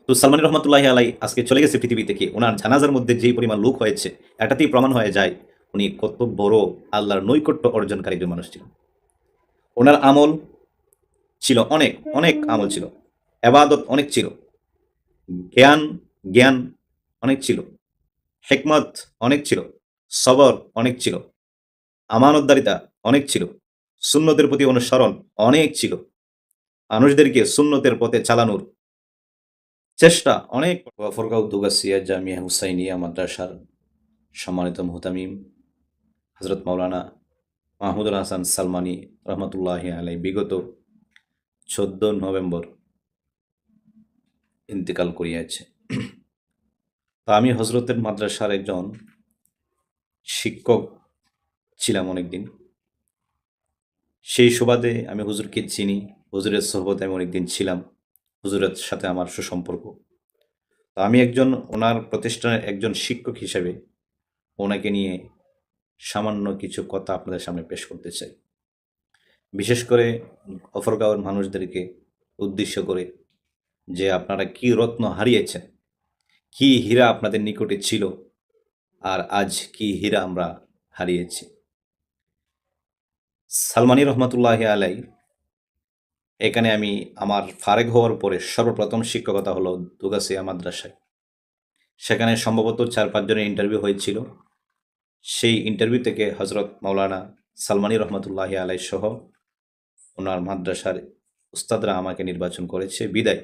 তো সালমান রহমতুল্লাহি আলাই আজকে চলে গেছে পৃথিবী থেকে। ওনার জানাজার মধ্যে যেই পরিমাণ লোক হয়েছে, এটাতেই প্রমাণ হয়ে যায় উনি কত বড় আল্লাহর নৈকট্য অর্জনকারী একজন মানুষ ছিলেন। ওনার আমল ছিল অনেক, অনেক আমল ছিল। এবাদত অনেক ছিল। জ্ঞান জ্ঞান অনেক ছিল। হিকমত অনেক ছিল। সবর অনেক ছিল। আমানতদারিতা অনেক ছিল। সুন্নতের প্রতি অনুসরণ অনেক ছিল। মানুষদেরকে সুন্নতের পথে চালানোর চেষ্টা অনেক। গফরগাঁও দুগাছিয়া জামিয়া হুসাইনিয়া মাদ্রাসার সম্মানিত মুহতামিম হজরত মাওলানা মাহমুদুল হাসান সালমানি রহমতুল্লাহ আলাই বিগত 14 নভেম্বর ইন্তেকাল করিয়াছে। তা আমি হজরতের মাদ্রাসার একজন শিক্ষক ছিলাম অনেকদিন। সেই সুবাদে আমি হুজুরকে চিনি। হুজুরের সোহবতে আমি অনেকদিন ছিলাম। হুজুরের সাথে আমার সুসম্পর্ক। তো আমি একজন ওনার প্রতিষ্ঠানের একজন শিক্ষক হিসেবে ওনাকে নিয়ে সামান্য কিছু কথা আপনাদের সামনে পেশ করতে চাই। বিশেষ করে গফরগাঁওয়ের মানুষদেরকে উদ্দেশ্য করে, যে আপনারা কি রত্ন হারিয়েছেন, কি হীরা আপনাদের নিকটে ছিল, আর আজ কি হীরা আমরা হারিয়েছি। সালমানি রহমতুল্লাহ আলাই এখানে আমি আমার ফারেক হওয়ার পরে সর্বপ্রথম শিক্ষকতা হলো দুগাছিয়া মাদ্রাসায়। সেখানে সম্ভবত 4-5 জনের ইন্টারভিউ হয়েছিল। সেই ইন্টারভিউ থেকে হজরত মাওলানা সালমানি রহমতুল্লাহ আলাই সহ ওনার মাদ্রাসার উস্তাদরা আমাকে নির্বাচন করেছে বিদায়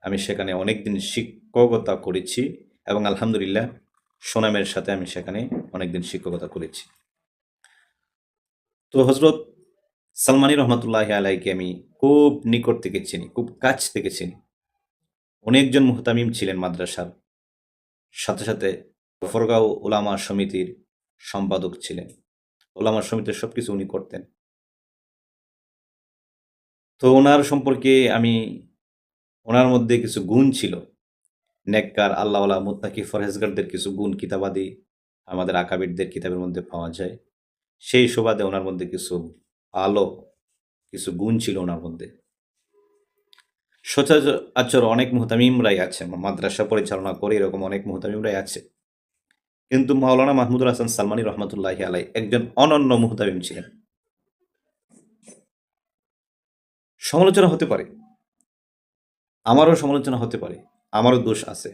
আমি সেখানে অনেকদিন শিক্ষকতা করেছি এবং আলহামদুলিল্লাহ সুনামের সাথে আমি সেখানে অনেকদিন শিক্ষকতা করেছি। তো হজরত সালমানি রহমতুল্লাহ আলাইকে আমি খুব নিকট থেকে চিনি, খুব কাছ থেকে চিনি। অনেকজন মুহতামিম ছিলেন মাদ্রাসার, সাথে সাথে গফরগাঁও ওলামা সমিতির সম্পাদক ছিলেন। ওলামা সমিতির সবকিছু উনি করতেন। তো ওনার সম্পর্কে আমি, ওনার মধ্যে কিছু গুণ ছিল, নেককার আল্লাহওয়ালা মুত্তাকি ফরহেজগারদের কিছু গুণ কিতাবাদি আমাদের আকাবিরদের কিতাবের মধ্যে পাওয়া যায়। সেই সুবাদে ওনার মধ্যে কিছু ভালো কিছু গুণ ছিল ওনার মধ্যে। সচরাচর অনেক মুহতামিমরাই আছে, মাদ্রাসা পরিচালনা করে এরকম অনেক মুহতামিমরাই আছে, কিন্তু মাওলানা মাহমুদুল হাসান সালমানি রহমতুল্লাহ আলাই একজন অনন্য মুহতামিম ছিলেন। সমালোচনা হতে পারে, আমারও সমালোচনা হতে পারে, আমারও দোষ আছে,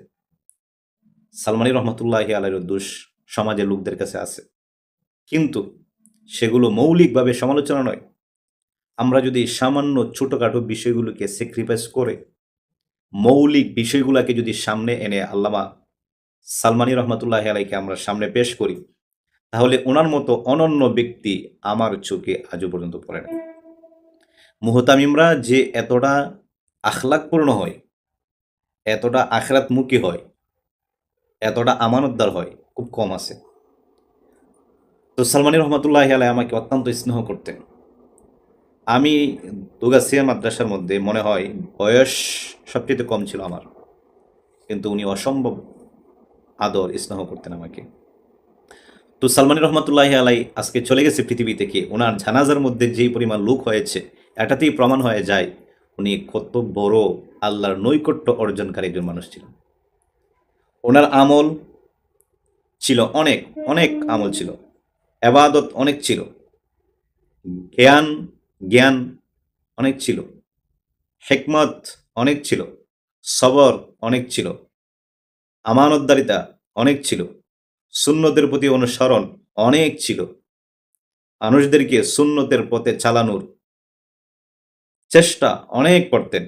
সালমানি রহমতুল্লাহ আলাইয়ের দোষ সমাজের লোকদের কাছে আছে, কিন্তু সেগুলো মৌলিকভাবে সমালোচনা নয়। আমরা যদি সামান্য ছোটখাটো বিষয়গুলোকে স্যাক্রিফাইস করে মৌলিক বিষয়গুলোকে যদি সামনে এনে আল্লামা সালমানি রহমতুল্লাহ আলাইকে আমরা সামনে পেশ করি, তাহলে ওনার মতো অনন্য ব্যক্তি আমার চোখে আজও পর্যন্ত পড়ে না। মুহতামিমরা যে এতটা আখলাকপূর্ণ হয়, এতটা আখরাতমুখী হয়, এতটা আমানতদার হয়, খুব কম আছে। তো সালমানি রহমতুল্লাহ আলাই আমাকে অত্যন্ত স্নেহ করতেন। আমি দুগাছিয়া মাদ্রাসার মধ্যে মনে হয় বয়স সবচেয়ে কম ছিল আমার, কিন্তু উনি অসম্ভব আদর স্নেহ করতেন আমাকে। তো সালমানি রহমতুল্লাহ আলাই আজকে চলে গেছে পৃথিবী থেকে। ওনার জানাজার মধ্যে যেই পরিমাণ লোক হয়েছে, এটাতেই প্রমাণ হয়ে যায় উনি কত বড় আল্লাহর নৈকট্য অর্জনকারী একজন মানুষ ছিলেন। ওনার আমল ছিল অনেক, অনেক আমল ছিল। এবাদত অনেক ছিল। জ্ঞান জ্ঞান অনেক ছিল। হিকমত অনেক ছিল। সবর অনেক ছিল। আমানতদারিতা অনেক ছিল। সুন্নতের প্রতি অনুসরণ অনেক ছিল। মানুষদেরকে সুন্নতের পথে চালানোর চেষ্টা অনেক করতেন।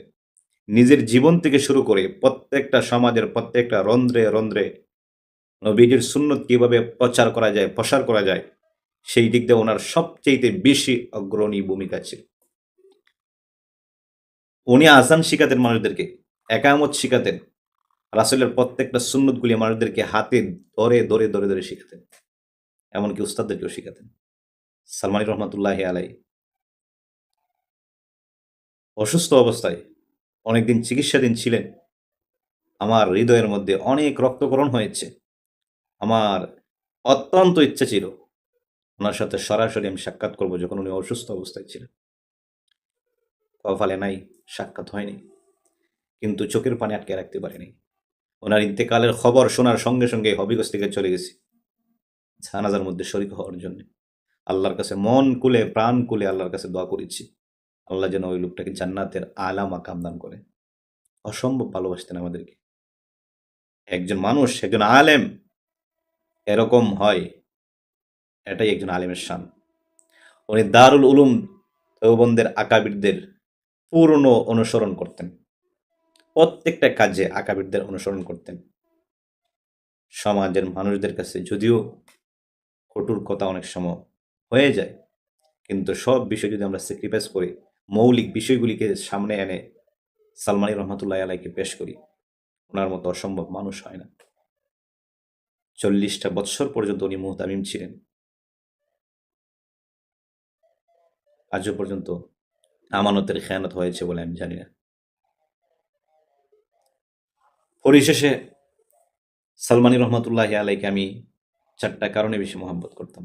নিজের জীবন থেকে শুরু করে প্রত্যেকটা সমাজের প্রত্যেকটা রন্ধ্রে রন্ধ্রে নবীজির সুন্নত কিভাবে প্রচার করা যায়, প্রসার করা যায়, সেই দিক দিয়ে ওনার সবচেয়ে বেশি অগ্রণী ভূমিকা ছিল। উনি আজান শিখাতেন মানুষদেরকে, একামত শিখাতেন, রাসূলের প্রত্যেকটা সুন্নতগুলি মানুষদেরকে হাতে ধরে ধরে ধরে ধরে শিখাতেন, এমনকি উস্তাদদেরকেও শিখাতেন। সালমানি রহমতুল্লাহ আলাই অসুস্থ অবস্থায় অনেকদিন চিকিৎসাধীন ছিলেন। আমার হৃদয়ের মধ্যে অনেক রক্তকরণ হয়েছে। আমার অত্যন্ত ইচ্ছা ছিল ওনার সাথে সরাসরি আমি সাক্ষাৎ করব যখন উনি অসুস্থ অবস্থায় ছিলেন। কপালে নাই, সাক্ষাৎ হয়নি। কিন্তু চোখের পানি আটকে রাখতে পারিনি। ওনার ইন্তেকালের খবর শোনার সঙ্গে সঙ্গে হবিগঞ্জ থেকে চলে গেছি জানাজার মধ্যে শরীক হওয়ার জন্য। আল্লাহর কাছে মন খুলে প্রাণ খুলে আল্লাহর কাছে দোয়া করেছি, আল্লাহ যেন ওই লোকটাকে জান্নাতের আলা মাকাম দান করে। অসম্ভব ভালোবাসতেন আমাদেরকে। একজন মানুষ, একজন আলেম এরকম হয়, এটাই একজন আলেমের শান। উনি দারুল উলুম দেওবন্দের আকাবিরদের পূর্ণ অনুসরণ করতেন, প্রত্যেকটা কাজে আকাবিরদের অনুসরণ করতেন। সমাজের মানুষদের কাছে যদিও কটুর কথা অনেক সময় হয়ে যায়, কিন্তু সব বিষয় যদি আমরা স্যাক্রিফাইস করি, মৌলিক বিষয়গুলিকে সামনে এনে সালমানী রহমতুল্লাহ আলাইকে পেশ করি, ওনার মতো অসম্ভব মানুষ হয় না। 40টা বৎসর পর্যন্ত উনি মুহতামিম ছিলেন। আজও পর্যন্ত আমানতের খেয়ানত হয়েছে বলে আমি জানি না। পরিশেষে সালমানী রহমতুল্লাহ আলাইকে আমি 4টা কারণে বেশি মহব্বত করতাম।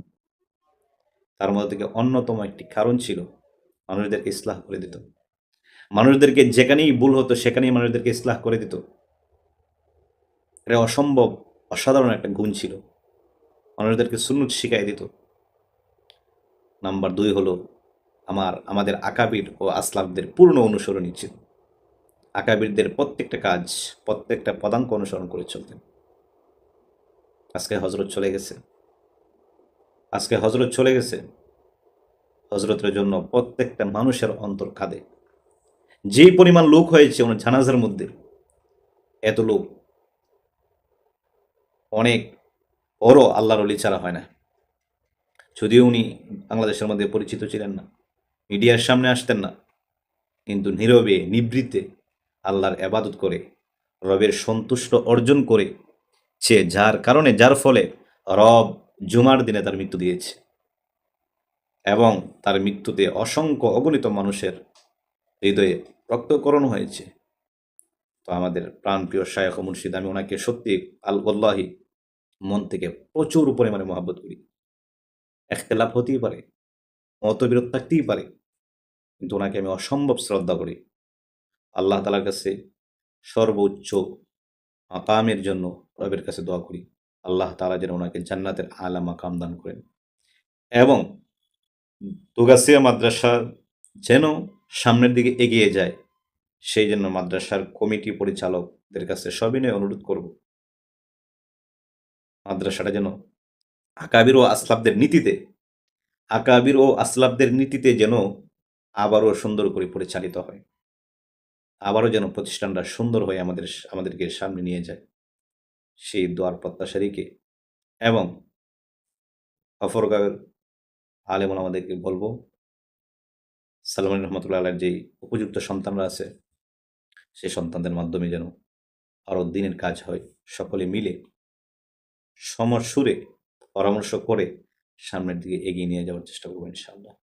তার মধ্যে থেকে অন্যতম একটি কারণ ছিল মানুষদেরকে ইসলাহ করে দিত। মানুষদেরকে যেখানেই ভুল হতো সেখানেই মানুষদেরকে ইসলাহ করে দিত। এটা অসম্ভব অসাধারণ একটা গুণ ছিল। মানুষদেরকে সুন্নত শিখাই দিত। নাম্বার 2 হলো আমাদের আকাবির ও আসলাফদের পূর্ণ অনুসরণী ছিল। আকাবিরদের প্রত্যেকটা কাজ, প্রত্যেকটা পদাঙ্ক অনুসরণ করে চলতেন। আজকে হজরত চলে গেছে। হজরতের জন্য প্রত্যেকটা মানুষের অন্তর কাঁদে। যেই পরিমাণ লোক হয়েছে ওনার জানাজার মধ্যে, এত লোক অনেক বড় আল্লাহর ওলি ছাড়া হয় না। যদিও উনি বাংলাদেশের মধ্যে পরিচিত ছিলেন না, মিডিয়ার সামনে আসতেন না, কিন্তু নীরবে নিবৃত্তে আল্লাহর এবাদত করে রবের সন্তুষ্ট অর্জন করে যার ফলে রব জুমার দিনে তার মৃত্যু দিয়েছে এবং তার মৃত্যুতে অসংখ্য অগণিত মানুষের হৃদয়ে রক্তকরণ হয়েছে। তো আমাদের প্রাণপ্রিয় শায়খ ও মুর্শিদ, আমি ওনাকে সত্যি আল্লাহি মন থেকে প্রচুর পরিমাণে মহাব্বত করি। এখতেলাফ হতেই পারে, মতবিরোধ থাকতেই পারে, কিন্তু ওনাকে আমি অসম্ভব শ্রদ্ধা করি। আল্লাহ তাআলার কাছে সর্বোচ্চ মাকামের জন্য রবের কাছে দোয়া করি, আল্লাহ তাআলা যেন ওনাকে জান্নাতের আলা মাকাম দান করেন এবং তুগাসিয়া মাদ্রাসা যেন সামনের দিকে এগিয়ে যায়, সেই জন্য মাদ্রাসার কমিটি পরিচালকদের কাছে সবিনয় অনুরোধ করব, মাদ্রাসাটা যেন আকাবির ও আসলাফদের নীতিতে যেন আবারও সুন্দর করে পরিচালিত হয়, আবারও যেন প্রতিষ্ঠানটা সুন্দর হয়ে আমাদেরকে সামনে নিয়ে যায়, সেই দোয়ার প্রত্যাশা রেখে এবং গফরগাঁওয়ের আলেম ওলামাদেরকে বলবো, সালমান রহমতুল্লাহ আলাইহির যেই উপযুক্ত সন্তানরা আছে, সেই সন্তানদের মাধ্যমে যেন আরও দিনের কাজ হয়। সকলে মিলে সমসুরে পরামর্শ করে সামনের দিকে এগিয়ে নিয়ে যাওয়ার চেষ্টা করবো ইনশাআল্লাহ।